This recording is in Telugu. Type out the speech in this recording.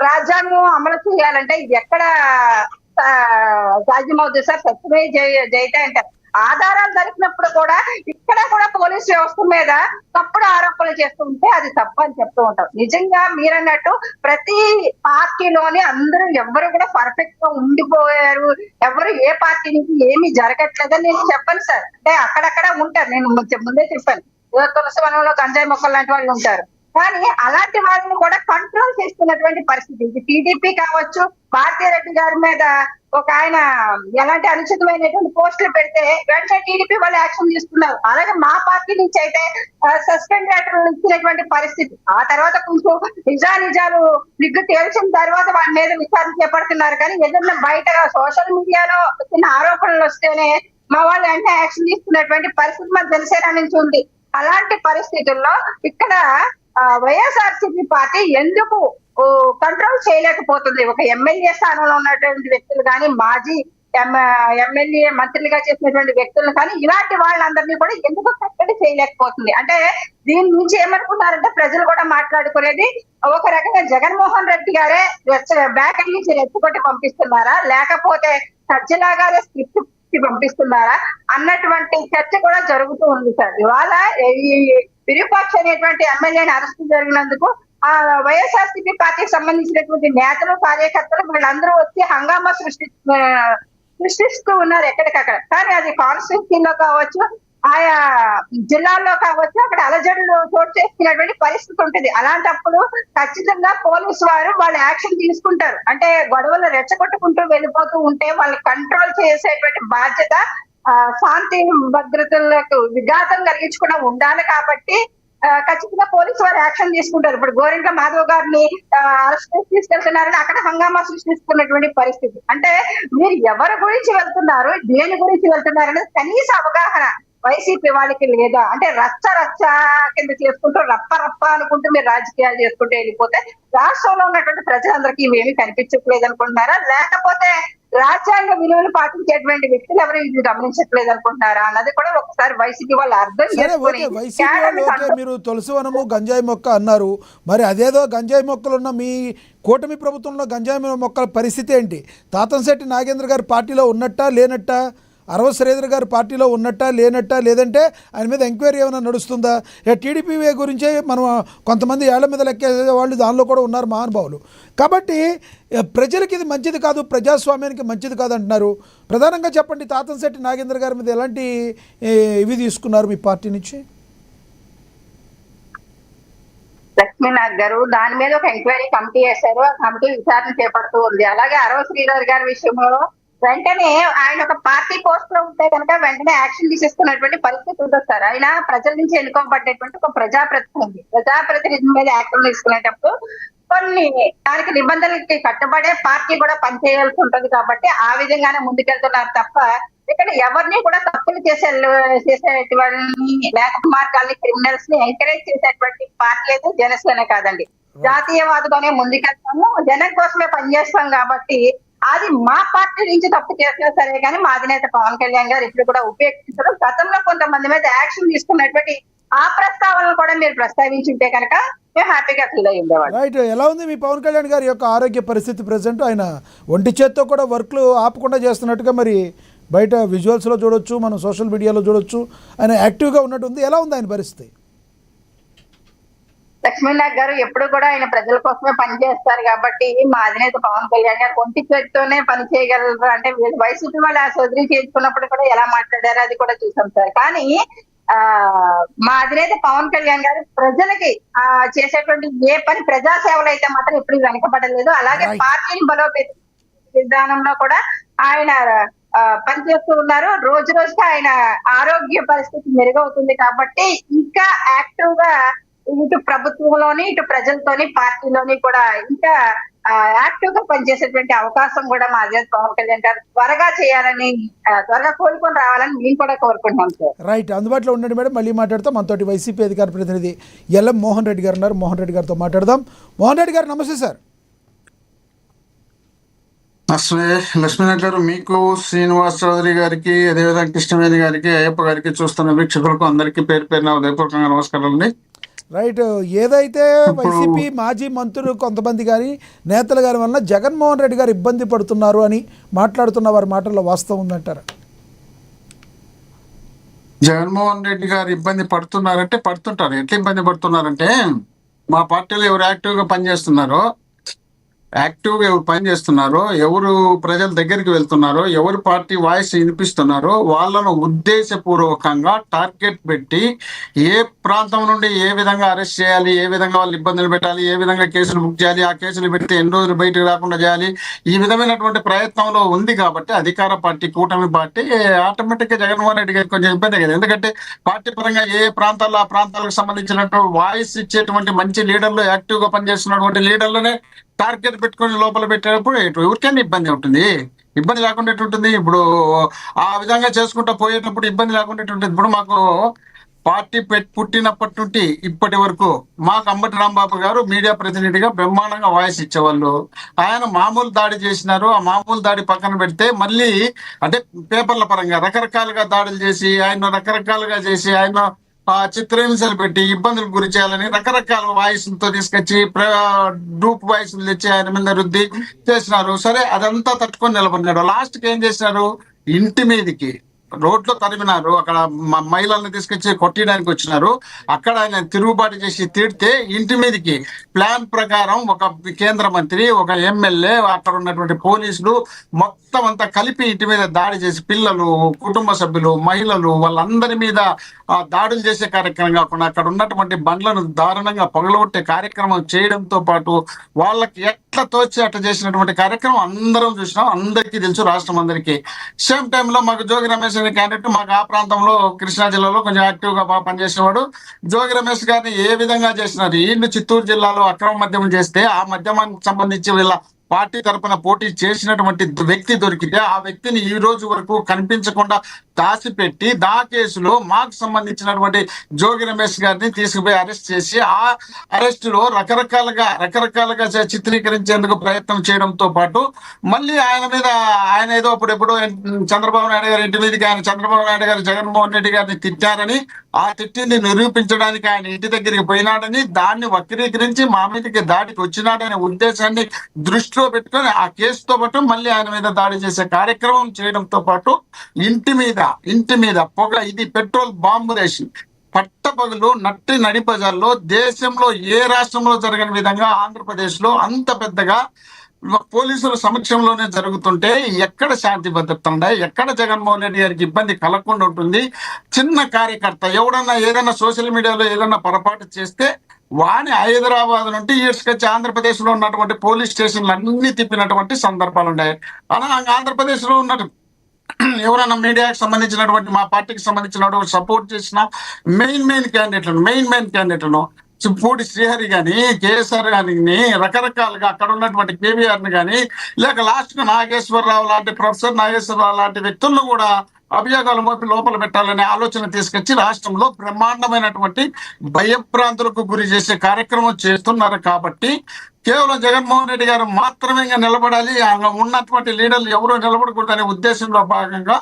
రాజ్యాంగం అమలు చేయాలంటే ఇది ఎక్కడ సాధ్యమవుతుంది సార్? సత్యమే జయతే అంటారు. ఆధారాలు దొరికినప్పుడు కూడా ఇక్కడ కూడా పోలీస్ వ్యవస్థ మీద తప్పుడు ఆరోపణలు చేస్తుంటే అది తప్పు అని చెప్తూ ఉంటాం. నిజంగా మీరన్నట్టు ప్రతి పార్టీలోని అందరూ ఎవరు కూడా పర్ఫెక్ట్ గా ఉండిపోయారు, ఎవరు ఏ పార్టీ నుంచి ఏమి జరగట్లేదని నేను చెప్పను సార్. అంటే అక్కడక్కడ ఉంటారు, నేను ముందే చెప్పాను, తులసి వనంలో గంజాయి మొక్కలు లాంటి వాళ్ళు ఉంటారు. కానీ అలాంటి వాళ్ళని కూడా కంట్రోల్ చేస్తున్నటువంటి పరిస్థితి. ఇది టీడీపీ కావచ్చు, భారతీరెడ్డి గారి మీద ఒక ఆయన ఎలాంటి అనుచితమైనటువంటి పోస్టులు పెడితే వెంటనే టీడీపీ వాళ్ళు యాక్షన్ తీసుకున్నారు. అలాగే మా పార్టీ నుంచి అయితే సస్పెండ్ లెటర్ ఇచ్చినటువంటి పరిస్థితి. ఆ తర్వాత కొంచెం నిజాలు నిగ్గు తేల్చిన తర్వాత వాళ్ళ మీద విచారణ చేపడుతున్నారు. కానీ ఏదైనా బయట సోషల్ మీడియాలో చిన్న ఆరోపణలు వస్తేనే మా వాళ్ళు వెంటనే యాక్షన్ తీసుకున్నటువంటి పరిస్థితి మన జనసేన నుంచి ఉంది. అలాంటి పరిస్థితుల్లో ఇక్కడ వైఎస్ఆర్సీపీ పార్టీ ఎందుకు కంట్రోల్ చేయలేకపోతుంది? ఒక ఎమ్మెల్యే స్థానంలో ఉన్నటువంటి వ్యక్తులు కానీ, మాజీ ఎమ్మెల్యే మంత్రులుగా చేసినటువంటి వ్యక్తులు కానీ, ఇలాంటి వాళ్ళందరినీ కూడా ఎందుకు కట్టడి చేయలేకపోతుంది? అంటే దీని నుంచి ఏమనుకున్నారంటే ప్రజలు కూడా మాట్లాడుకునేది ఒక రకంగా జగన్మోహన్ రెడ్డి గారే బ్యాక్ నుంచి రెచ్చగొట్టి పంపిస్తున్నారా, లేకపోతే సజ్జలా గారే స్క్రిప్ట్ పంపిస్తున్నారా అన్నటువంటి చర్చ కూడా జరుగుతూ ఉంది సార్. ఇవాళ ఈ విరూపాక్ష అనేటువంటి ఎమ్మెల్యేని అరెస్ట్ జరిగినందుకు ఆ వైఎస్ఆర్సీపీ పార్టీకి సంబంధించినటువంటి నేతలు, కార్యకర్తలు వీళ్ళందరూ వచ్చి హంగామా సృష్టిస్తూ ఉన్నారు ఎక్కడికక్కడ. కానీ అది కాన్స్టిట్యూన్సీలో కావచ్చు, ఆయా జిల్లాల్లో కావచ్చు, అక్కడ అలజడులు చోటు చేసుకునేటువంటి పరిస్థితి ఉంటుంది. అలాంటప్పుడు ఖచ్చితంగా పోలీసు వారు వాళ్ళు యాక్షన్ తీసుకుంటారు. అంటే గొడవలు రెచ్చగొట్టుకుంటూ వెళ్ళిపోతూ ఉంటే వాళ్ళు కంట్రోల్ చేసేటువంటి బాధ్యత శాంతి భద్రతలకు విఘాతం కలిగించకుండా ఉండాలి. కాబట్టి ఖచ్చితంగా పోలీసు వారు యాక్షన్ తీసుకుంటారు. ఇప్పుడు గోరింట్ల మాధవ్ గారిని అరెస్ట్ తీసుకెళ్తున్నారని అక్కడ హంగామా సృష్టిస్తున్నటువంటి పరిస్థితి. అంటే మీరు ఎవరి గురించి వెళ్తున్నారు, దేని గురించి వెళ్తున్నారు అనేది కనీస అవగాహన వైసీపీ వాళ్ళకి లేదా? అంటే రచ్చ కింద చేసుకుంటూ రప్ప అనుకుంటూ మీరు రాజకీయాలు చేసుకుంటూ వెళ్ళిపోతే రాష్ట్రంలో ఉన్నటువంటి ప్రజలందరికీ ఇవేమి కనిపించట్లేదు అనుకుంటున్నారా, లేకపోతే రాజ్యాంగ విలువలు పాటించేటువంటి వ్యక్తులు ఎవరు ఇది గమనించట్లేదు అనుకుంటున్నారా అన్నది కూడా ఒకసారి వైసీపీ వాళ్ళు అర్థం చేసుకుని. మీరు తులసి వనము గంజాయి మొక్క అన్నారు, మరి అదేదో గంజాయి మొక్కలు ఉన్న మీ కూటమి ప్రభుత్వంలో గంజాయి మొక్కల పరిస్థితి ఏంటి? తాతంశెట్టి నాగేంద్ర గారి పార్టీలో ఉన్నట్టా లేనట్టా? అరవ శ్రీధర్ గారి పార్టీలో ఉన్నట్టా లేనట్టా? లేదంటే ఆయన మీద ఎంక్వైరీ ఏమైనా నడుస్తుందా? టీడీపీ గురించే మనం కొంతమంది ఏళ్ల మీద లెక్కేసే వాళ్ళు దానిలో కూడా ఉన్నారు మహానుభావులు. కాబట్టి ప్రజలకి ఇది మంచిది కాదు, ప్రజాస్వామ్యానికి మంచిది కాదు అంటున్నారు. ప్రధానంగా చెప్పండి, తాతంశెట్టి నాగేంద్ర గారి మీద ఎలాంటి ఇవి తీసుకున్నారు మీ పార్టీ నుంచి? లక్ష్మీనాథ్ గారు దాని మీద ఒక ఎంక్వైరీ కమిటీ వేశారు, ఆ కమిటీ విచారణ చేపడుతూ ఉంది. అలాగే అరవ శ్రీధర్ గారి విషయంలో వెంటనే ఆయన ఒక పార్టీ పోస్ట్ లో ఉంటే కనుక వెంటనే యాక్షన్ తీసేసుకున్నటువంటి పరిస్థితి ఉంటుంది సార్. ఆయన ప్రజల నుంచి ఎన్నుకోబడ్డటువంటి ఒక ప్రజాప్రతినిధి మీద యాక్షన్ తీసుకునేటప్పుడు కొన్ని దానికి నిబంధనలకి కట్టుబడే పార్టీ కూడా పనిచేయాల్సి ఉంటుంది. కాబట్టి ఆ విధంగానే ముందుకెళ్తున్నారు తప్ప ఇక్కడ ఎవరిని కూడా తప్పులు చేసేటువంటి వాళ్ళని, లేక మార్గాల్ని, క్రిమినల్స్ ని ఎంకరేజ్ చేసేటువంటి పార్టీ అయితే జనసేన కాదండి. జాతీయవాదుగానే ముందుకెళ్తాము, జనం కోసమే పనిచేస్తాం. కాబట్టి అది మా పార్టీ నుంచి తప్పు చేసినా సరే కానీ మా అధినేత పవన్ కళ్యాణ్ గారు ఇప్పుడు కూడా ఉపేక్షించడం, గతంలో కొంతమంది మీద యాక్షన్ తీసుకున్నటువంటి ఆ ప్రస్తావనలు కూడా మీరు ప్రస్తావించుంటే కనుక మేము హ్యాపీగా ఫీల్ అయ్యి ఉండేవాళ్ళం. రైట్. ఎలా ఉంది మీ పవన్ కళ్యాణ్ గారి యొక్క ఆరోగ్య పరిస్థితి ప్రజెంట్? ఆయన ఒంటి చేత్తో కూడా వర్క్లు ఆపకుండా చేస్తున్నట్టుగా మరి బయట విజువల్స్లో చూడొచ్చు, మనం సోషల్ మీడియాలో చూడొచ్చు. ఆయన యాక్టివ్గా ఉన్నట్టుంది. ఎలా ఉంది ఆయన పరిస్థితి? లక్ష్మీనాథ్ గారు ఎప్పుడు కూడా ఆయన ప్రజల కోసమే పనిచేస్తారు. కాబట్టి మా అధినేత పవన్ కళ్యాణ్ గారు ఒంటి చేతితోనే పని చేయగలరు. అంటే వైసీపీ వాళ్ళు ఆ సర్జరీ చేయించుకున్నప్పుడు కూడా ఎలా మాట్లాడారో అది కూడా చూసాం సార్. కానీ మా అధినేత పవన్ కళ్యాణ్ గారు ప్రజలకి చేసేటువంటి ఏ పని, ప్రజాసేవలు అయితే మాత్రం ఎప్పుడు వెనకబడలేదు. అలాగే పార్టీని బలోపేత విధానంలో కూడా ఆయన పనిచేస్తూ ఉన్నారు. రోజు రోజుకి ఆయన ఆరోగ్య పరిస్థితి మెరుగవుతుంది. కాబట్టి ఇంకా యాక్టివ్ గా ఇటు ప్రభుత్వంలోని, ఇటు ప్రజలతోని, పార్టీలోని కూడా ఇంకా యాక్టివ్ గా పనిచేసేటువంటి అవకాశం కూడా మా అధినేత పవన్ కళ్యాణ్ గారు త్వరగా చేయాలని, త్వరగా కోలుకొని రావాలని మేము కూడా కోరుకుంటున్నాం సార్. రైట్. అందుబాటులో ఉండండి మేడం, మళ్ళీ మాట్లాడతాం. మనతోటి వైసీపీ అధికార ప్రతినిధి ఎల్ఎం మోహన్ రెడ్డి గారు ఉన్నారు. మోహన్ రెడ్డి గారితో మాట్లాడదాం. మోహన్ రెడ్డి గారు నమస్తే సార్. లక్ష్మీనాథ్ గారు, మీకు, శ్రీనివాస్ చౌదరి గారికి, అదేవిధంగా కృష్ణవేణి గారికి, అయ్యప్ప గారికి, చూస్తున్న వీక్షకులకు అందరికీ పేరు పేరున ఉదయపూర్వకంగా నమస్కారం అండి. రైట్. ఏదైతే ఇప్పుడు వైసీపీ మాజీ మంత్రులు కొంతమంది కానీ నేతలు గారి వలన జగన్మోహన్ రెడ్డి గారు ఇబ్బంది పడుతున్నారు అని మాట్లాడుతున్న వారి మాటల్లో వాస్తవం ఉందంటారా? జగన్మోహన్ రెడ్డి గారు ఇబ్బంది పడుతున్నారంటే పడుతుంటారు. ఎట్లా ఇబ్బంది పడుతున్నారంటే, మా పార్టీలో ఎవరు యాక్టివ్ గా పనిచేస్తున్నారో, ఎవరు పనిచేస్తున్నారో, ఎవరు ప్రజల దగ్గరికి వెళ్తున్నారో, ఎవరు పార్టీ వాయిస్ వినిపిస్తున్నారో వాళ్ళను ఉద్దేశపూర్వకంగా టార్గెట్ పెట్టి ఏ ప్రాంతం నుండి ఏ విధంగా అరెస్ట్ చేయాలి, ఏ విధంగా వాళ్ళు ఇబ్బందులు పెట్టాలి, ఏ విధంగా కేసులు బుక్ చేయాలి, ఆ కేసులు పెడితే ఎన్ని రోజులు బయటకు రాకుండా చేయాలి, ఈ విధమైనటువంటి ప్రయత్నంలో ఉంది. కాబట్టి అధికార పార్టీ, కూటమి పార్టీ ఆటోమేటిక్ గా జగన్మోహన్ రెడ్డి గారికి కొంచెం ఇబ్బంది కదా. ఎందుకంటే పార్టీ పరంగా ఏ ప్రాంతాల్లో ఆ ప్రాంతాలకు సంబంధించినట్టు వాయిస్ ఇచ్చేటువంటి మంచి లీడర్లు, యాక్టివ్ గా పనిచేస్తున్నటువంటి లీడర్లనే టార్గెట్ పెట్టుకొని లోపల పెట్టేటప్పుడు ఎవరికైనా ఇబ్బంది ఉంటుంది. ఇబ్బంది లేకుండా ఉంటుంది. ఇప్పుడు ఆ విధంగా చేసుకుంటా పోయేటప్పుడు ఇబ్బంది లేకుండా ఉంటుంది. ఇప్పుడు మాకు పార్టీ పుట్టినప్పటి నుండి ఇప్పటి వరకు మాకు అంబటి రాంబాబు గారు మీడియా ప్రతినిధిగా బ్రహ్మాండంగా వాయిస్ ఇచ్చేవాళ్ళు. ఆయన మామూలు దాడి చేసినారు. ఆ మామూలు దాడి పక్కన పెడితే మళ్ళీ అంటే పేపర్ల పరంగా రకరకాలుగా దాడులు చేసి, ఆయన చిత్రహింసలు పెట్టి ఇబ్బందులకు గురి చేయాలని రకరకాల వాయిస్లతో తీసుకొచ్చి గ్రూప్ వాయిస్లు తెచ్చి ఆయన మీద రుద్ది చేసినారు. సరే, అదంతా తట్టుకొని నిలబడినాడు. లాస్ట్ కి ఏం చేసినారు, ఇంటి మీదకి రోడ్లో తరిమినారు. అక్కడ మహిళల్ని తీసుకొచ్చి కొట్టడానికి వచ్చినారు. అక్కడ ఆయన తిరుగుబాటు చేసి తిడితే ఇంటి మీదకి ప్లాన్ ప్రకారం ఒక కేంద్ర మంత్రి, ఒక ఎమ్మెల్యే, అక్కడ ఉన్నటువంటి పోలీసులు మొత్తం అంతా కలిపి ఇంటి మీద దాడి చేసి పిల్లలు, కుటుంబ సభ్యులు, మహిళలు వాళ్ళందరి మీద దాడులు చేసే కార్యక్రమం కాకుండా అక్కడ ఉన్నటువంటి బండ్లను దారుణంగా పగలగొట్టే కార్యక్రమం చేయడంతో పాటు వాళ్ళకి ఎట్లా తోచి అట్లా చేసినటువంటి కార్యక్రమం అందరం చూసినాం. అందరికీ తెలుసు, రాష్ట్రం అందరికీ. సేమ్ టైంలో మాకు జోగి రమేష్ అనే క్యాండిడేట్ మాకు ఆ ప్రాంతంలో కృష్ణా జిల్లాలో కొంచెం యాక్టివ్ గా బాగా పనిచేసేవాడు. జోగి రమేష్ గారిని ఏ విధంగా చేసినారు, వీళ్ళు చిత్తూరు జిల్లాలో అక్రమ మద్యం చేస్తే ఆ మద్యమానికి సంబంధించి వీళ్ళ పార్టీ తరపున పోటీ చేసినటువంటి వ్యక్తి దొరికితే ఆ వ్యక్తిని ఈ రోజు వరకు కనిపించకుండా దాచిపెట్టి దా కేసులో మాకు సంబంధించినటువంటి జోగి రమేష్ గారిని తీసుకుపోయి అరెస్ట్ చేసి ఆ అరెస్ట్ లో రకరకాలుగా చిత్రీకరించేందుకు ప్రయత్నం చేయడంతో పాటు మళ్ళీ ఆయన ఏదో అప్పుడెప్పుడో చంద్రబాబు నాయుడు గారి ఇంటి మీదకి చంద్రబాబు నాయుడు గారు జగన్మోహన్ రెడ్డి గారిని తిట్టారని, ఆ తిట్టింది నిరూపించడానికి ఆయన ఇంటి దగ్గరికి పోయినాడని, దాన్ని వక్రీకరించి మా మీదకి దాడికి వచ్చినాడనే ఉద్దేశాన్ని దృష్టిలో పెట్టుకొని ఆ కేసుతో పాటు మళ్ళీ ఆయన మీద దాడి చేసే కార్యక్రమం చేయడంతో పాటు ఇంటి మీద పొగ, ఇది పెట్రోల్ బాంబు వేసి పట్టపగలు నడి బజార్లో దేశంలో ఏ రాష్ట్రంలో జరగని విధంగా ఆంధ్రప్రదేశ్ లో అంత పెద్దగా పోలీసుల సమక్షంలోనే జరుగుతుంటే ఎక్కడ శాంతి భద్రత ఉంటాయి, ఎక్కడ జగన్మోహన్ రెడ్డి గారికి ఇబ్బంది కలగకుండా ఉంటుంది? చిన్న కార్యకర్త ఎవడన్నా ఏదైనా సోషల్ మీడియాలో ఏదన్నా పొరపాటు చేస్తే వాని హైదరాబాద్ నుండి ఈడ్చుకొచ్చి ఆంధ్రప్రదేశ్ లో ఉన్నటువంటి పోలీస్ స్టేషన్లు అన్ని తిప్పినటువంటి సందర్భాలు ఉన్నాయి. అలా ఆంధ్రప్రదేశ్ లో ఉన్నట్టు ఎవరైనా మీడియాకి సంబంధించినటువంటి మా పార్టీకి సంబంధించినటువంటి సపోర్ట్ చేసిన మెయిన్ క్యాండిడేట్లను పూడి శ్రీహరి గాని, కేసీఆర్ గాని, రకరకాలుగా అక్కడ ఉన్నటువంటి కేవీఆర్ ని గాని, లేక లాస్ట్ కు నాగేశ్వరరావు లాంటి, ప్రొఫెసర్ నాగేశ్వరరావు లాంటి వ్యక్తులను కూడా అభియోగాలు మోపి లోపల పెట్టాలనే ఆలోచన తీసుకొచ్చి రాష్ట్రంలో బ్రహ్మాండమైనటువంటి భయభ్రాంతులకు గురి చేసే కార్యక్రమం చేస్తున్నారు. కాబట్టి కేవలం జగన్మోహన్ రెడ్డి గారు మాత్రమే నిలబడాలి, ఉన్నటువంటి లీడర్లు ఎవరూ నిలబడకూడదనే ఉద్దేశంలో భాగంగా